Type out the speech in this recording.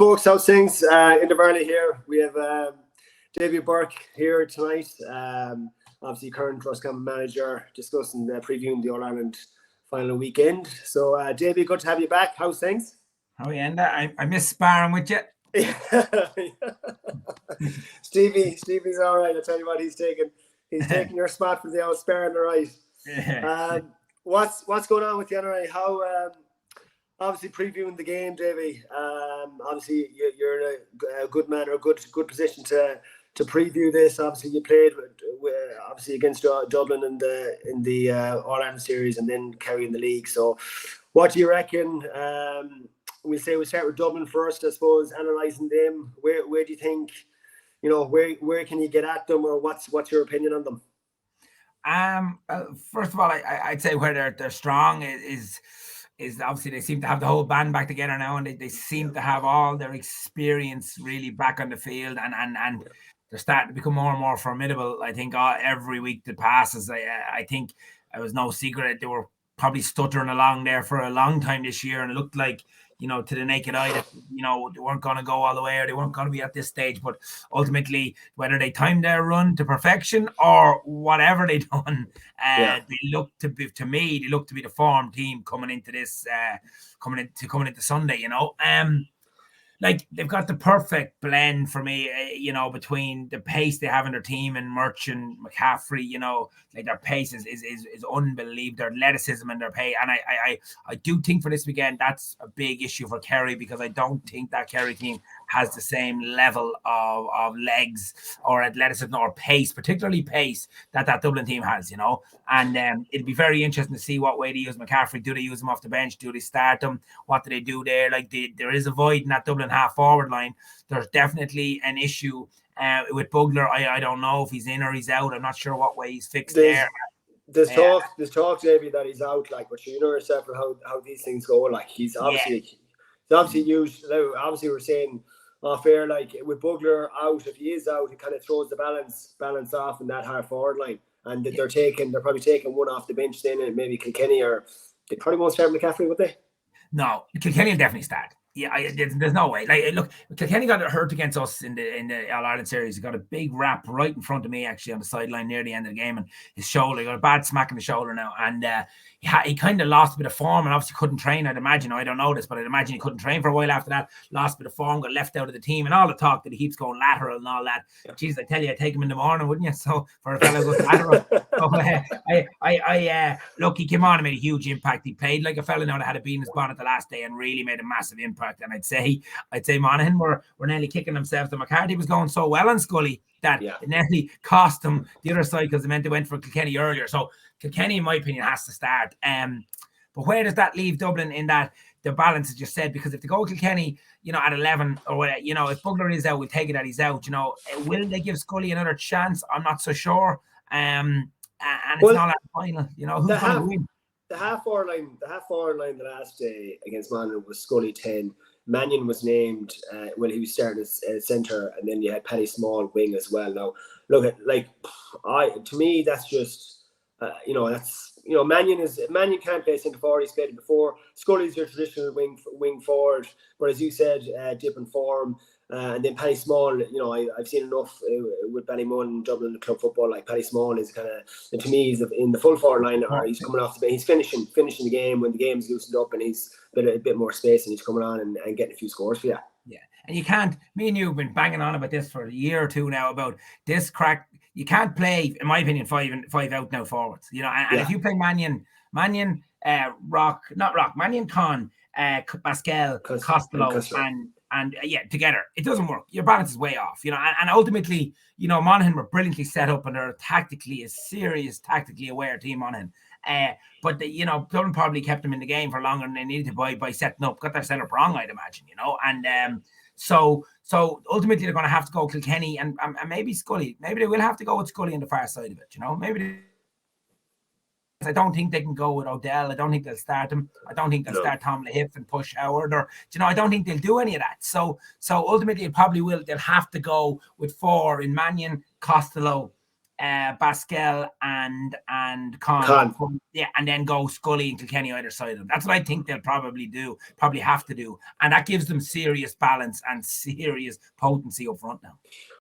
Folks, how's things? Enda Varley here. We have Davy Burke here tonight. Obviously, current Roscommon manager, discussing previewing the All-Ireland final weekend. So, Davy, good to have you back. How's things? How are you, Enda? I miss sparring with you. Stevie's all right. I tell you what, he's taking your spot for the old sparring, all right. Yeah. What's going on with you, anyway? How obviously previewing the game, Davy. Obviously you're in a good man or a good position to preview this. Obviously you played obviously against Dublin in the All-Ireland series and then carrying the league. So what do you reckon? We'll start with Dublin first, I suppose, analysing them. Where do you think, where can you get at them, or what's your opinion on them? First of all, I'd say where they're strong is obviously they seem to have the whole band back together now, and they seem to have all their experience really back on the field, and they're starting to become more and more formidable. I think every week that passes, I think it was no secret they were probably stuttering along there for a long time this year, and it looked like, to the naked eye that, they weren't going to go all the way, or they weren't going to be at this stage. But ultimately, whether they timed their run to perfection or whatever they done, they look to be the form team coming into this, coming into Sunday. Like, they've got the perfect blend for me, between the pace they have in their team and Merchant, McCaffrey, like their pace is unbelievable, their athleticism and their pace. And I do think for this weekend, that's a big issue for Kerry, because I don't think that Kerry team has the same level of legs or athleticism or pace, particularly pace, that Dublin team has, And it'd be very interesting to see what way they use McCaffrey. Do they use him off the bench? Do they start him? What do they do there? Like, there is a void in that Dublin half forward line. There's definitely an issue with Bugler. I don't know if he's in or he's out. I'm not sure what way he's fixed there. There's talk, Davey, that he's out. Like, but you know yourself how these things go. Like, he's obviously used. Obviously, we're saying off air, like, with Bugler out, if he is out, it kind of throws the balance off in that half forward line. And they're probably taking one off the bench then, and maybe Kilkenny, or they probably won't start McCaffrey, would they? No, Kilkenny will definitely start. Yeah, there's no way. Like, look, Kilkenny got hurt against us in the All-Ireland series. He got a big rap right in front of me, actually, on the sideline near the end of the game, and his shoulder, he got a bad smack in the shoulder now, and he kind of lost a bit of form, and obviously couldn't train. I'd imagine, I don't know this, but I'd imagine he couldn't train for a while after that. Lost a bit of form, got left out of the team, and all the talk that he keeps going lateral and all that. Yeah. Jeez, I tell you, I'd take him in the morning, wouldn't you? So for a fellow who goes lateral, look, he came on and made a huge impact. He played like a fellow now that had a bee in his bonnet the last day and really made a massive impact. And I'd say Monaghan were nearly kicking themselves. The McCarthy was going so well on Scully that it nearly cost them the other side, because they meant they went for Kilkenny earlier. So Kilkenny, in my opinion, has to start. But where does that leave Dublin in that the balance, as you said? Because if they go Kilkenny, at 11 or whatever, if Bugler is out, we'll take it that he's out. Will they give Scully another chance? I'm not so sure. And it's not that final. Who's going to win? The half forward line the last day against Monaghan was Scully 10. Mannion was named when he was starting as centre, and then you had Paddy Small wing as well. Now, look at to me that's just Mannion can't play centre forward. He's played it before. Scully's your traditional wing forward, but as you said, different form. And then Paddy Small, I've seen enough with Ballymun, Dublin club football. Like, Paddy Small is kind of, to me, he's in the full forward line, or he's coming off the bench. He's finishing the game when the game's loosened up and he's got a bit more space, and he's coming on and getting a few scores for you. Yeah, and you can't. Me and you have been banging on about this for a year or two now, about this crack. You can't play, in my opinion, five out now forwards. And if you play Mannion, Mannion, Con, Pascal, Costello, and together, it doesn't work. Your balance is way off, and ultimately, Monaghan were brilliantly set up, and they're tactically aware team, Monaghan. But Dublin probably kept them in the game for longer than they needed to by setting up. Got their setup wrong, I'd imagine, and so ultimately they're going to have to go Kilkenny and maybe Scully. Maybe they will have to go with Scully on the far side of it, I don't think they can go with O'Dell. I don't think they'll start him. I don't think they'll start Tom Lahiff and push Howard, or I don't think they'll do any of that. So ultimately they'll have to go with 4 in Mannion, Costello, Baskel and Con. Yeah, and then go Scully and Kilkenny either side of them. That's what I think they'll probably have to do. And that gives them serious balance and serious potency up front now.